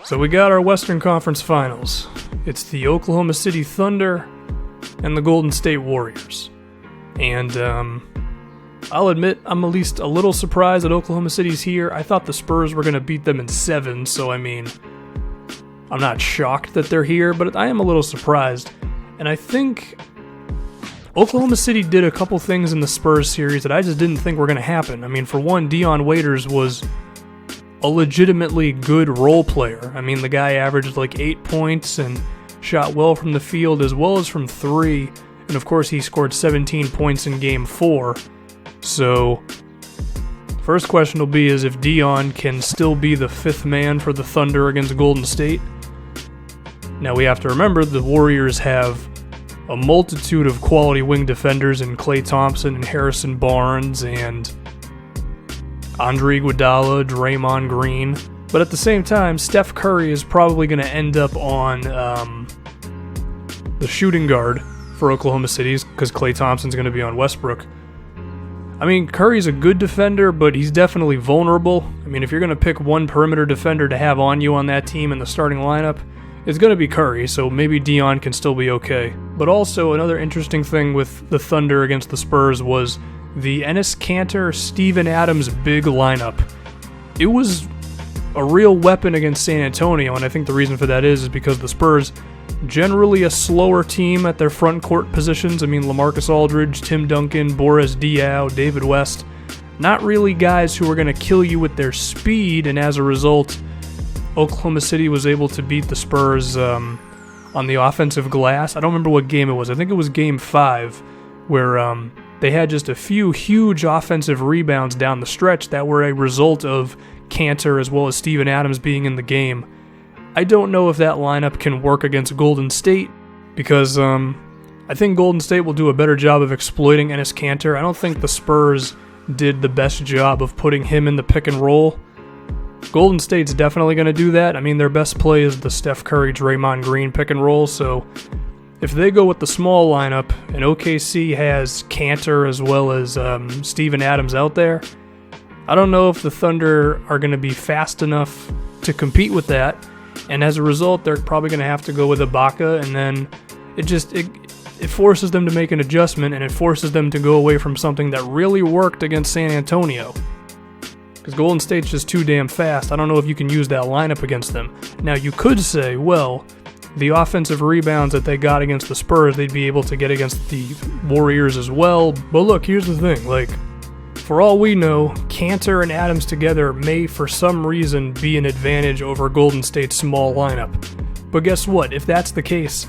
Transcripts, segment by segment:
So we got our Western Conference Finals. It's the Oklahoma City Thunder and the Golden State Warriors. And I'll admit I'm at least a little surprised that Oklahoma City's here. I thought the Spurs were going to beat them in 7, so I mean, I'm not shocked that they're here, but I am a little surprised. And I think Oklahoma City did a couple things in the Spurs series that I just didn't think were going to happen. I mean, for one, Dion Waiters was a legitimately good role player. I mean, the guy averaged like 8 points and shot well from the field as well as from 3. And of course, he scored 17 points in Game 4. So, first question will be is if Dion can still be the 5th man for the Thunder against Golden State. Now, we have to remember the Warriors have a multitude of quality wing defenders in Klay Thompson and Harrison Barnes and Andre Iguodala, Draymond Green. But at the same time, Steph Curry is probably going to end up on the shooting guard for Oklahoma City because Klay Thompson's going to be on Westbrook. I mean, Curry's a good defender, but he's definitely vulnerable. I mean, if you're going to pick one perimeter defender to have on you on that team in the starting lineup, it's going to be Curry, so maybe Dion can still be okay. But also, another interesting thing with the Thunder against the Spurs was the Enes Kanter, Steven Adams big lineup. It was a real weapon against San Antonio, and I think the reason for that is because the Spurs, generally a slower team at their front court positions. I mean, LaMarcus Aldridge, Tim Duncan, Boris Diaw, David West, not really guys who are going to kill you with their speed, and as a result, Oklahoma City was able to beat the Spurs on the offensive glass. I don't remember what game it was. I think it was Game 5, where they had just a few huge offensive rebounds down the stretch that were a result of Kanter as well as Steven Adams being in the game. I don't know if that lineup can work against Golden State because I think Golden State will do a better job of exploiting Enes Kanter. I don't think the Spurs did the best job of putting him in the pick and roll. Golden State's definitely going to do that. I mean, their best play is the Steph Curry, Draymond Green pick and roll, so if they go with the small lineup and OKC has Kanter as well as Steven Adams out there, I don't know if the Thunder are going to be fast enough to compete with that, and as a result, they're probably going to have to go with Ibaka, and then it forces them to make an adjustment, and it forces them to go away from something that really worked against San Antonio. Because Golden State's just too damn fast. I don't know if you can use that lineup against them. Now, you could say, well, the offensive rebounds that they got against the Spurs, they'd be able to get against the Warriors as well. But look, here's the thing. For all we know, Kanter and Adams together may, for some reason, be an advantage over Golden State's small lineup. But guess what? If that's the case,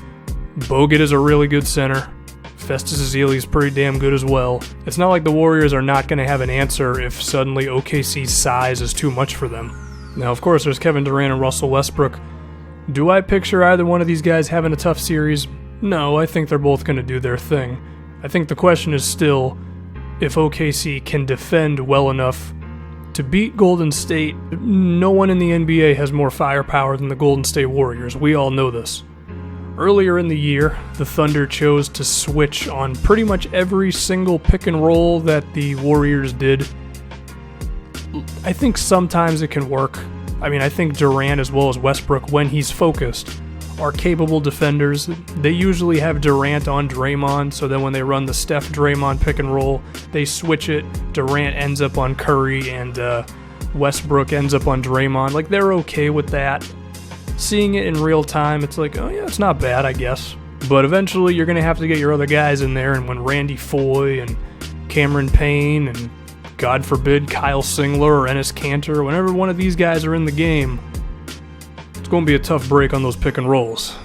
Bogut is a really good center. Festus Ezeli is pretty damn good as well. It's not like the Warriors are not going to have an answer if suddenly OKC's size is too much for them. Now, of course, there's Kevin Durant and Russell Westbrook. Do I picture either one of these guys having a tough series? No, I think they're both going to do their thing. I think the question is still if OKC can defend well enough to beat Golden State. No one in the NBA has more firepower than the Golden State Warriors. We all know this. Earlier in the year, the Thunder chose to switch on pretty much every single pick and roll that the Warriors did. I think sometimes it can work. I mean, I think Durant as well as Westbrook, when he's focused, are capable defenders. They usually have Durant on Draymond, so then when they run the Steph-Draymond pick and roll, they switch it. Durant ends up on Curry, and Westbrook ends up on Draymond. Like, they're okay with that. Seeing it in real time, it's like, oh yeah, it's not bad, I guess. But eventually, you're going to have to get your other guys in there, and when Randy Foye and Cameron Payne and, God forbid, Kyle Singler or Enes Kanter, whenever one of these guys are in the game, it's going to be a tough break on those pick and rolls.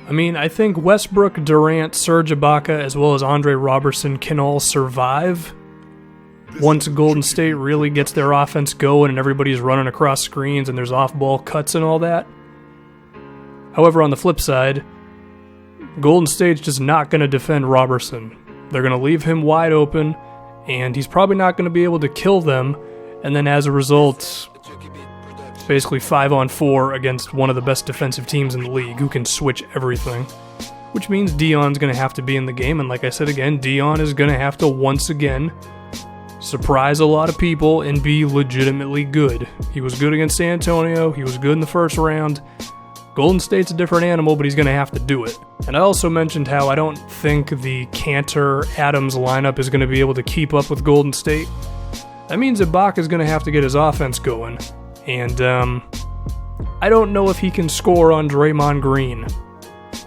I mean, I think Westbrook, Durant, Serge Ibaka, as well as Andre Robertson can all survive once Golden State really gets their offense going and everybody's running across screens and there's off-ball cuts and all that. However, on the flip side, Golden State's just not going to defend Robertson. They're going to leave him wide open, and he's probably not going to be able to kill them, and then as a result, basically 5-on-4 against one of the best defensive teams in the league who can switch everything. Which means Dion's going to have to be in the game, and like I said again, Dion is going to have to once again surprise a lot of people and be legitimately good. He was good against San Antonio. He was good in the first round. Golden State's a different animal, but he's going to have to do it. And I also mentioned how I don't think the Cantor-Adams lineup is going to be able to keep up with Golden State. That means Ibaka's going to have to get his offense going. And I don't know if he can score on Draymond Green,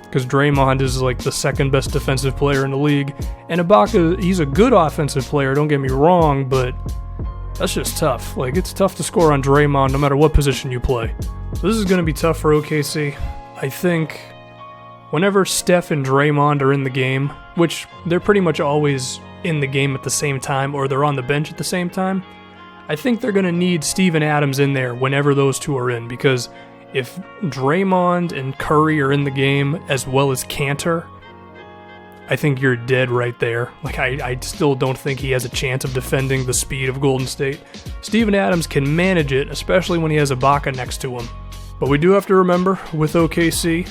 because Draymond is like the second best defensive player in the league. And Ibaka, he's a good offensive player, don't get me wrong, but that's just tough. Like, it's tough to score on Draymond no matter what position you play. So this is going to be tough for OKC. I think whenever Steph and Draymond are in the game, which they're pretty much always in the game at the same time, or they're on the bench at the same time, I think they're going to need Steven Adams in there whenever those two are in, because if Draymond and Curry are in the game as well as Cantor, I think you're dead right there. Like, I still don't think he has a chance of defending the speed of Golden State. Steven Adams can manage it, especially when he has Ibaka next to him. But we do have to remember, with OKC,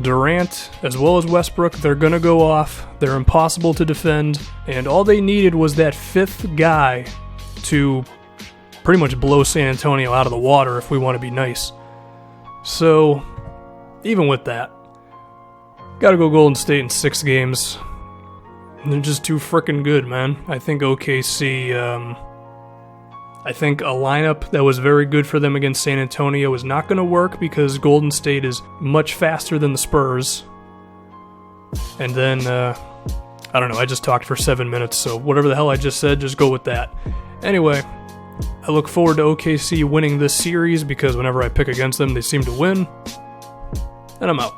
Durant as well as Westbrook, they're going to go off. They're impossible to defend, and all they needed was that fifth guy to pretty much blow San Antonio out of the water, if we want to be nice. So, even with that, gotta go Golden State in 6 games. They're just too freaking good, man. I think OKC, I think a lineup that was very good for them against San Antonio is not going to work because Golden State is much faster than the Spurs. And then, I don't know, I just talked for 7 minutes, so whatever the hell I just said, just go with that. Anyway, I look forward to OKC winning this series because whenever I pick against them, they seem to win. And I'm out.